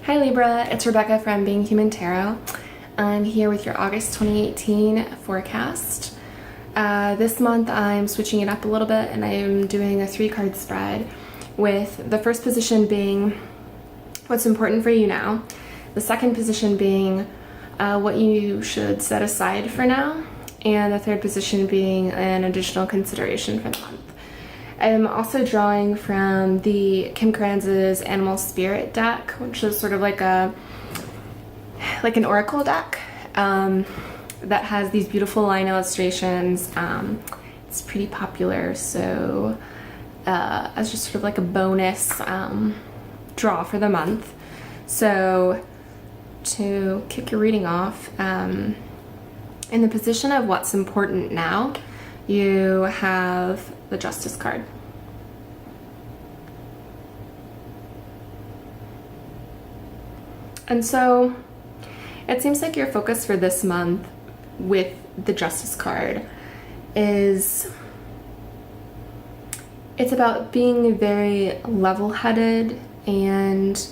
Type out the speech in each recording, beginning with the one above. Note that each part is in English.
Hi Libra, it's Rebecca from Being Human Tarot. I'm here with your August 2018 forecast. This month I'm switching it up a little bit and I'm doing a 3-card spread with the first position being what's important for you now, the second position being what you should set aside for now, and the third position being an additional consideration for the month. I'm also drawing from the Krans' Animal Spirit deck, which is sort of like an oracle deck that has these beautiful line illustrations. It's pretty popular, so as just sort of like a bonus draw for the month. So to kick your reading off, in the position of what's important now, you have the Justice card. And so it seems like your focus for this month with the Justice card is it's about being very level-headed and,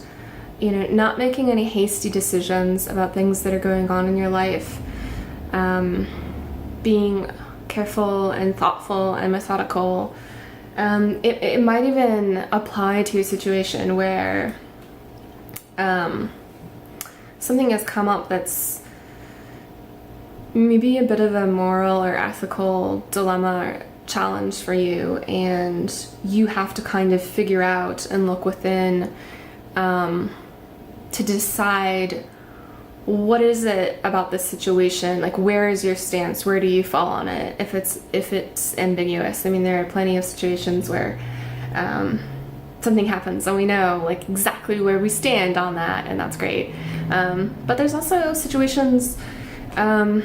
you know, not making any hasty decisions about things that are going on in your life. Being careful and thoughtful and methodical. It might even apply to a situation where something has come up that's maybe a bit of a moral or ethical dilemma or challenge for you, and you have to kind of figure out and look within to decide what is it about this situation, like where is your stance, where do you fall on it, if it's ambiguous. I mean, there are plenty of situations where something happens and we know like exactly where we stand on that, and that's great. But there's also situations that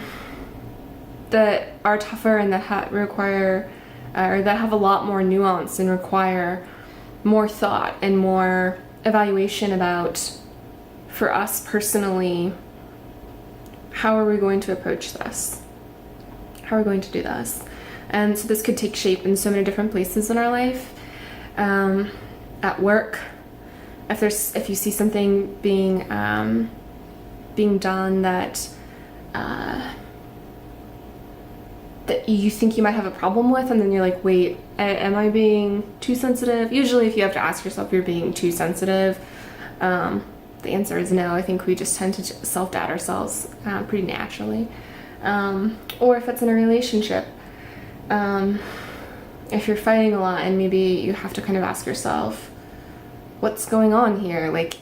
are tougher and that require or that have a lot more nuance and require more thought and more evaluation about, for us personally, how are we going to approach this? How are we going to do this? And so this could take shape in so many different places in our life. At work, if you see something being done that that you think you might have a problem with, and then you're like, wait, am I being too sensitive? Usually if you have to ask yourself if you're being too sensitive, the answer is no. I think we just tend to self-doubt ourselves pretty naturally. Or if it's in a relationship, if you're fighting a lot and maybe you have to kind of ask yourself, what's going on here? Like,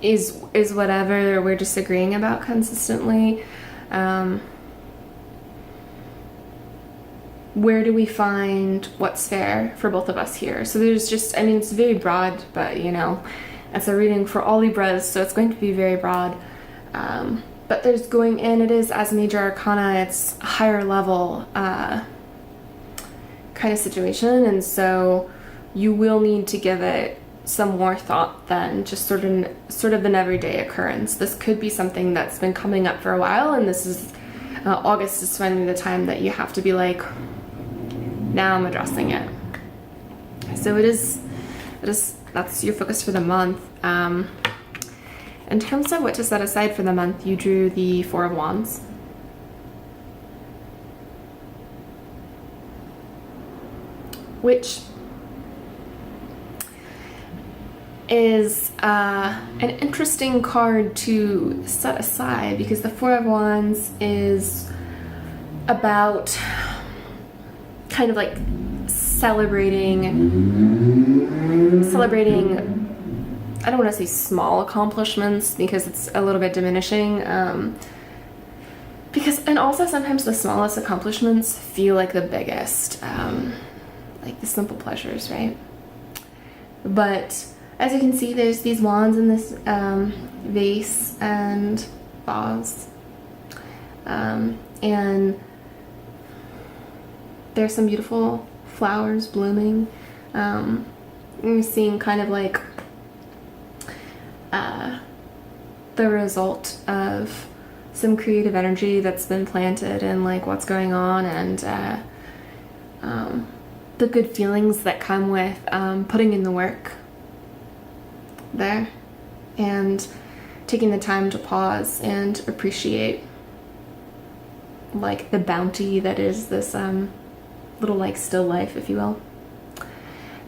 is whatever we're disagreeing about consistently, where do we find what's fair for both of us here? So there's just, I mean, it's very broad, but you know, it's a reading for all Libras, so it's going to be very broad. But there's going in, it is as major arcana, it's a higher level kind of situation, and so you will need to give it some more thought than just sort of an everyday occurrence. This could be something that's been coming up for a while, and this is August is finally the time that you have to be like, now I'm addressing it. So it is that's your focus for the month. In terms of what to set aside for the month, you drew the Four of Wands. Which is an interesting card to set aside, because the Four of Wands is about kind of like celebrating, I don't want to say small accomplishments because it's a little bit diminishing, and also sometimes the smallest accomplishments feel like the biggest, like the simple pleasures, right? But as you can see, there's these wands in this vase and vase, and there's some beautiful flowers blooming. You're seeing kind of like the result of some creative energy that's been planted and like what's going on, and the good feelings that come with putting in the work. there, and taking the time to pause and appreciate like the bounty that is this little like still life, if you will.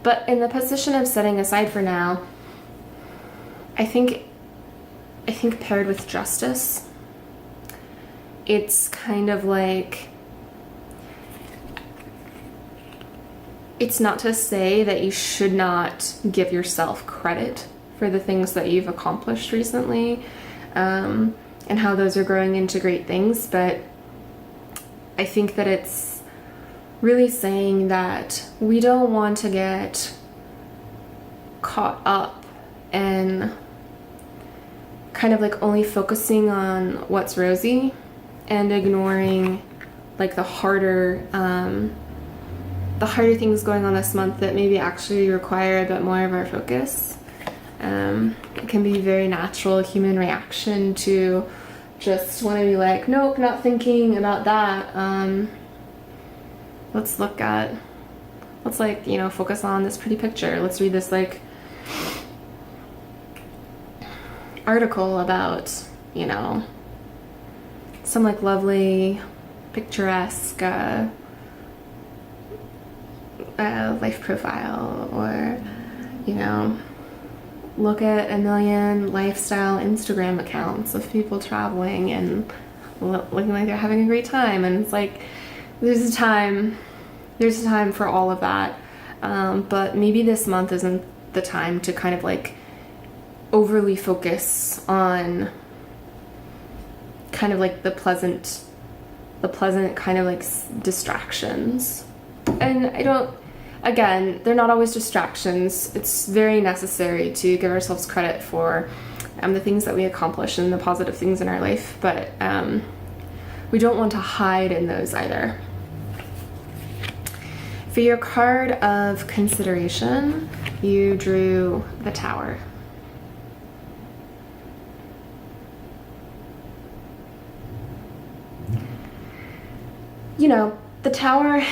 But in the position of setting aside for now, I think paired with justice, it's kind of like, it's not to say that you should not give yourself credit for the things that you've accomplished recently, and how those are growing into great things, but I think that it's really saying that we don't want to get caught up in kind of like only focusing on what's rosy and ignoring like the harder things going on this month that maybe actually require a bit more of our focus. It can be a very natural human reaction to just want to be like, nope, not thinking about that. Let's like, you know, focus on this pretty picture. Let's read this like article about, you know, some like lovely picturesque life profile, or, you know, look at a million lifestyle Instagram accounts of people traveling and looking like they're having a great time. And it's like, there's a time for all of that. But maybe this month isn't the time to kind of like overly focus on kind of like the pleasant kind of like distractions. And again, they're not always distractions. It's very necessary to give ourselves credit for the things that we accomplish and the positive things in our life, but we don't want to hide in those either. For your card of consideration, you drew the Tower. You know, the Tower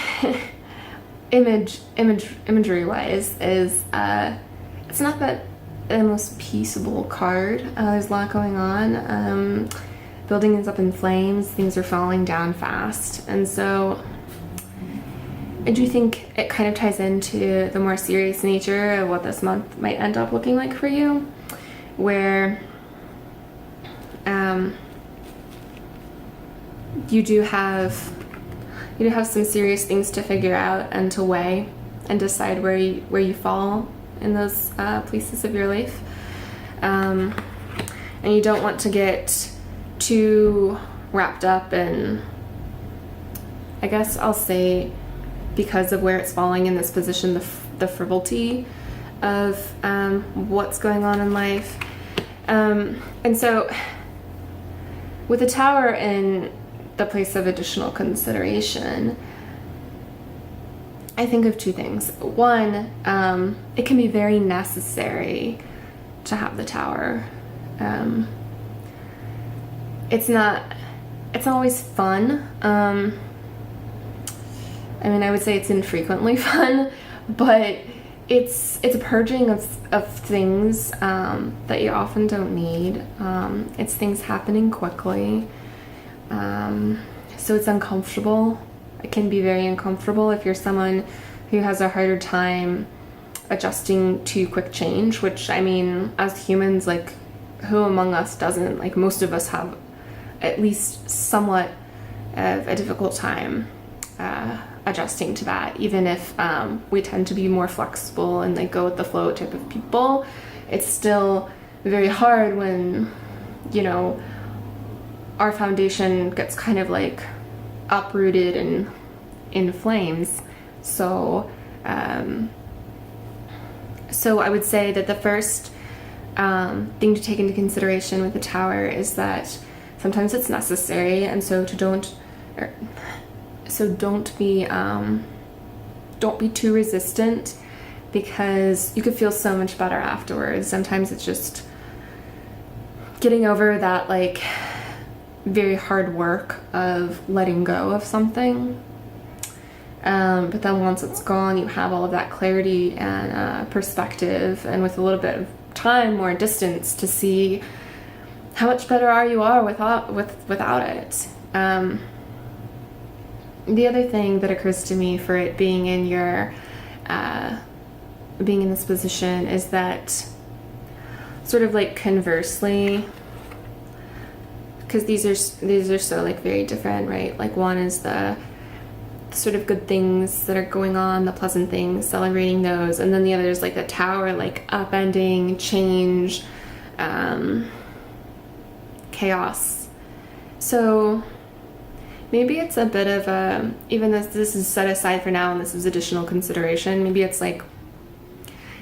imagery wise is it's not the most peaceable card. There's a lot going on. Building is up in flames, things are falling down fast, and so I do think it kind of ties into the more serious nature of what this month might end up looking like for you, where you do have some serious things to figure out and to weigh and decide where you fall in those places of your life, and you don't want to get too wrapped up in, I guess I'll say, because of where it's falling in this position, the frivolity of what's going on in life, and so with the Tower in the place of additional consideration, I think of two things. One, it can be very necessary to have the Tower. It's not always fun. I mean, I would say it's infrequently fun, but it's a purging of things that you often don't need. It's things happening quickly. So it's uncomfortable. It can be very uncomfortable if you're someone who has a harder time adjusting to quick change, which, I mean, as humans, like, who among us doesn't? Like, most of us have at least somewhat of a difficult time adjusting to that, even if we tend to be more flexible and like go with the flow type of people. It's still very hard when, you know, our foundation gets kind of like uprooted and in flames. So I would say that the first thing to take into consideration with the Tower is that sometimes it's necessary, and so don't be too resistant, because you could feel so much better afterwards. Sometimes it's just getting over that like very hard work of letting go of something, but then once it's gone, you have all of that clarity and perspective, and with a little bit of time, more distance to see how much better you are without it. The other thing that occurs to me for it being in your being in this position is that sort of like conversely, because these are so like very different, right? Like one is the sort of good things that are going on, the pleasant things, celebrating those, and then the other is like the Tower, like upending, change, chaos. So maybe it's a bit of a, even though this is set aside for now and this is additional consideration, maybe it's like,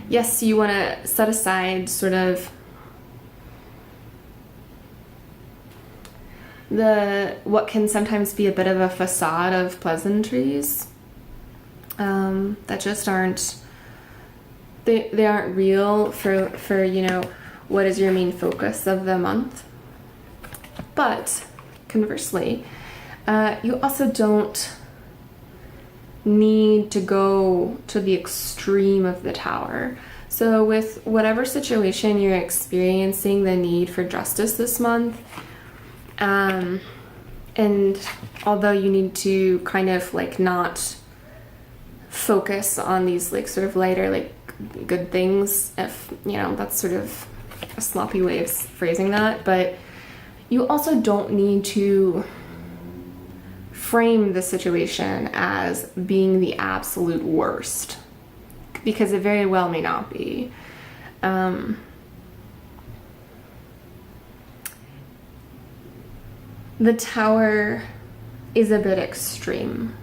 yes, you want to set aside sort of what can sometimes be a bit of a facade of pleasantries that just aren't, they aren't real for you know, what is your main focus of the month. But conversely, you also don't need to go to the extreme of the Tower. So with whatever situation you're experiencing the need for justice this month, and although you need to kind of like not focus on these like sort of lighter like good things, if you know, that's sort of a sloppy way of phrasing that, but you also don't need to frame the situation as being the absolute worst, because it very well may not be. The Tower is a bit extreme,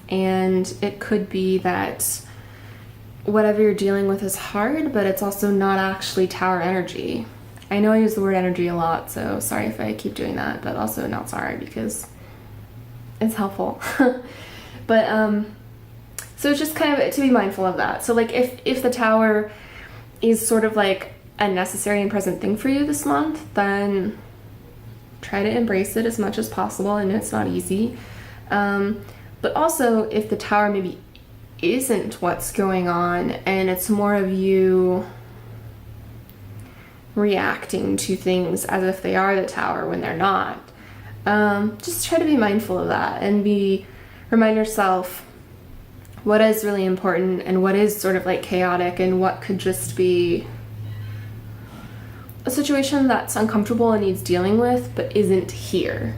and it could be that whatever you're dealing with is hard, but it's also not actually Tower energy. I know I use the word energy a lot, so sorry if I keep doing that, but also not sorry because it's helpful. But so it's just kind of to be mindful of that. So like if the Tower is sort of like a necessary and present thing for you this month, then try to embrace it as much as possible. I know it's not easy, but also if the Tower maybe isn't what's going on and it's more of you reacting to things as if they are the Tower when they're not, just try to be mindful of that and remind yourself what is really important and what is sort of like chaotic and what could just be a situation that's uncomfortable and needs dealing with but isn't here.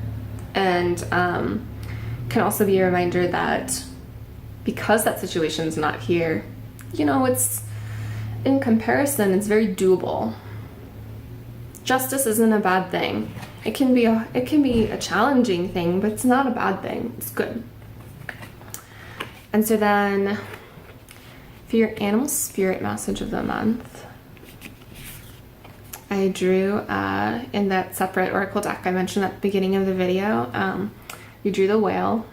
And can also be a reminder that because that situation's not here, you know, it's in comparison, it's very doable. Justice isn't a bad thing. It can be a challenging thing, but it's not a bad thing. It's good. And so then for your animal spirit message of the month, I drew in that separate oracle deck I mentioned at the beginning of the video. You drew the whale.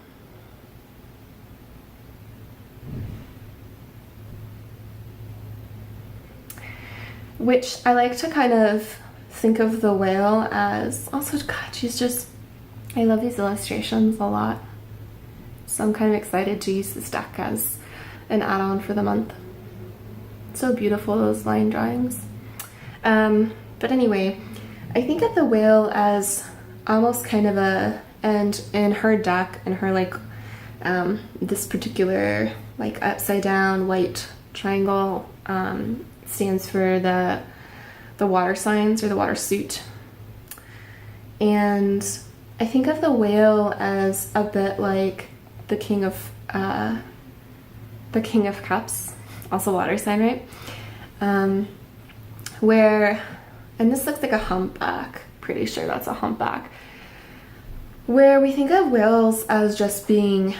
Which I like to kind of think of the whale as also, God, I love these illustrations a lot. So I'm kind of excited to use this deck as an add-on for the month. So beautiful, those line drawings. But anyway, I think of the whale as almost kind of and in her deck, and her like, this particular like upside down white triangle stands for the water signs or the water suit. And I think of the whale as a bit like the king of cups, also water sign, right? Where, and this looks like a humpback, pretty sure that's a humpback, where we think of whales as just being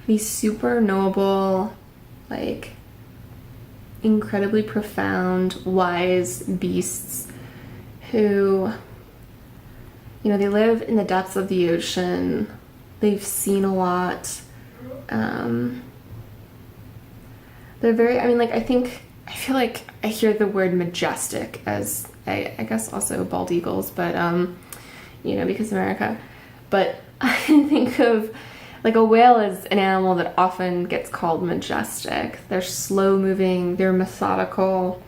these super noble, like incredibly profound, wise beasts who, you know, they live in the depths of the ocean. They've seen a lot. They're very, I mean, like, I feel like I hear the word majestic as, I guess also bald eagles, but, you know, because America. But I think of, like, a whale is an animal that often gets called majestic. They're slow moving, they're methodical,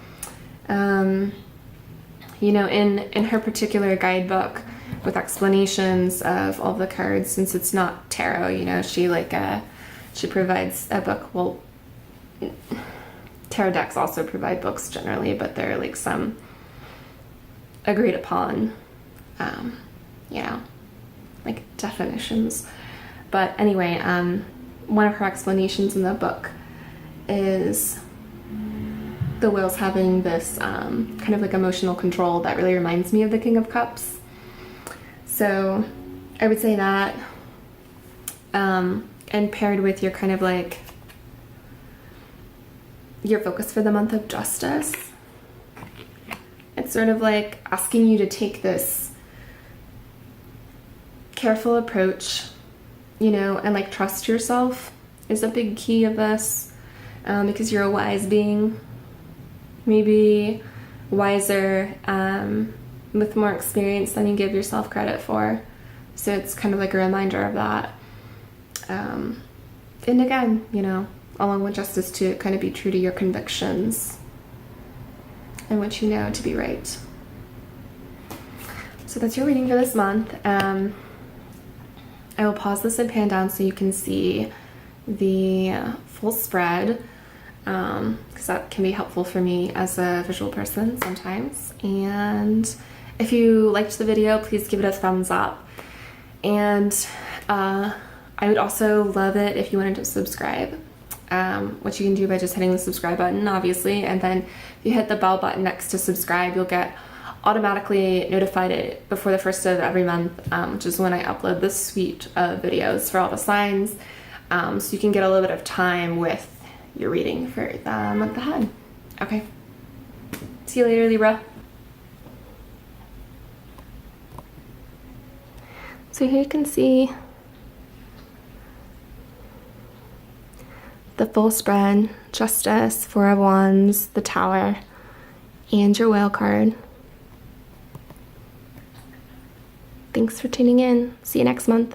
You know, in her particular guidebook with explanations of all the cards, since it's not tarot, you know, she provides a book. Well, tarot decks also provide books generally, but they're like some agreed upon, you know, like definitions. But anyway, one of her explanations in the book is the whales having this kind of like emotional control that really reminds me of the King of Cups. So I would say that, and paired with your kind of like your focus for the month of justice, it's sort of like asking you to take this careful approach, you know, and like trust yourself is a big key of this, because you're a wise being, maybe wiser, with more experience than you give yourself credit for. So it's kind of like a reminder of that. And again, you know, along with justice, to kind of be true to your convictions and what you know to be right. So that's your reading for this month. I will pause this and pan down so you can see the full spread, because that can be helpful for me as a visual person sometimes. And if you liked the video, please give it a thumbs up. And I would also love it if you wanted to subscribe, which you can do by just hitting the subscribe button, obviously. And then if you hit the bell button next to subscribe, you'll get automatically notified before the first of every month, which is when I upload this suite of videos for all the signs. So you can get a little bit of time with your reading for the month ahead. Okay. See you later, Libra. So here you can see the full spread: Justice, Four of Wands, the Tower, and your Whale card. Thanks for tuning in. See you next month.